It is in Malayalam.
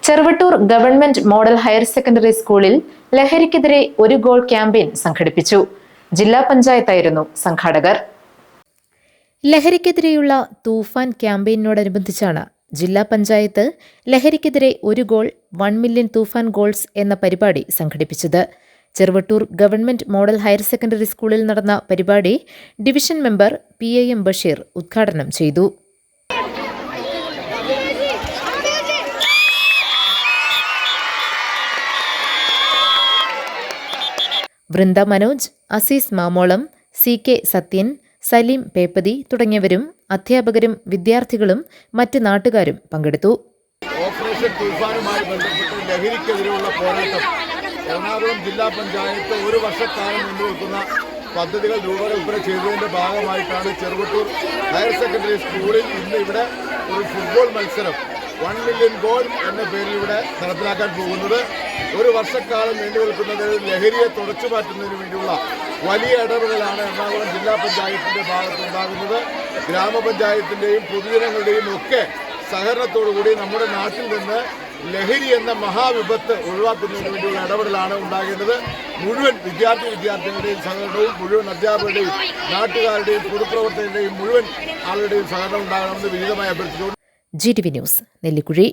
Cheruvattoor government model higher secondary സ്കൂളിൽ ലഹരിക്കെതിരെ ഒരു ഗോൾ ക്യാമ്പയിൻ സംഘടിപ്പിച്ചു. ജില്ലാ പഞ്ചായത്തായിരുന്നു സംഘാടകർ. ലഹരിക്കെതിരെയുള്ള തൂഫാൻ ക്യാമ്പയിനോടനുബന്ധിച്ചാണ് ജില്ലാ പഞ്ചായത്ത് ലഹരിക്കെതിരെ ഒരു ഗോൾ 1 മില്യൺ തൂഫാൻ ഗോൾസ് എന്ന പരിപാടി സംഘടിപ്പിച്ചത്. Cheruvattoor government model higher secondary സ്കൂളിൽ നടന്ന പരിപാടി ഡിവിഷൻ മെമ്പർ PIM ബഷീർ ഉദ്ഘാടനം ചെയ്തു. വൃന്ദ മനോജ്, അസീസ് മാമോളം, CK സത്യൻ, സലീം പേപ്പതി തുടങ്ങിയവരും അധ്യാപകരും വിദ്യാർത്ഥികളും മറ്റ് നാട്ടുകാരും പങ്കെടുത്തു. ഓപ്പറേഷൻ തൂഫാനുമായി ബന്ധപ്പെട്ട് ലഹരിക്കെതിരെയുള്ള പോരാട്ടം എറണാകുളം ജില്ലാ പഞ്ചായത്ത് ഒരു വർഷക്കാലം നീണ്ടുനിൽക്കുന്ന പദ്ധതികൾ രൂപകൽപ്പന ചെയ്തതിൻ്റെ ഭാഗമായിട്ടാണ് ചെറുവട്ടൂർ ഹയർ സെക്കൻഡറി സ്കൂളിൽ ഇന്ന് ഇവിടെ ഒരു ഫുട്ബോൾ മത്സരം 1 മില്യൺ ഗോൾ എന്ന പേരിൽ ഇവിടെ നടപ്പിലാക്കാൻ പോകുന്നത്. ഒരു വർഷക്കാലം നീണ്ടുനിൽക്കുന്നത് ലഹരിയെ തുടച്ചു മാറ്റുന്നതിന് വേണ്ടിയുള്ള വലിയ ഇടപെടലാണ് എറണാകുളം ജില്ലാ പഞ്ചായത്തിൻ്റെ ഭാഗത്തുണ്ടാകുന്നത്. ഗ്രാമപഞ്ചായത്തിൻ്റെയും പൊതുജനങ്ങളുടെയും ഒക്കെ സഹകരണത്തോടുകൂടി നമ്മുടെ നാട്ടിൽ നിന്ന് ലഹരി എന്ന മഹാവിപത്ത് ഒഴിവാക്കുന്നതിന് വേണ്ടിയുള്ള ഇടപെടലാണ് ഉണ്ടാകേണ്ടത്. മുഴുവൻ വിദ്യാർത്ഥികളുടെയും സഹകരണവും മുഴുവൻ അധ്യാപകരുടെയും നാട്ടുകാരുടെയും പൊതുപ്രവർത്തകരുടെയും മുഴുവൻ ആളുകളുടെയും സഹകരണം ഉണ്ടാകണമെന്ന് വിനീതമായി അഭ്യർത്ഥിച്ചു. GTV news, Nellikuzhi.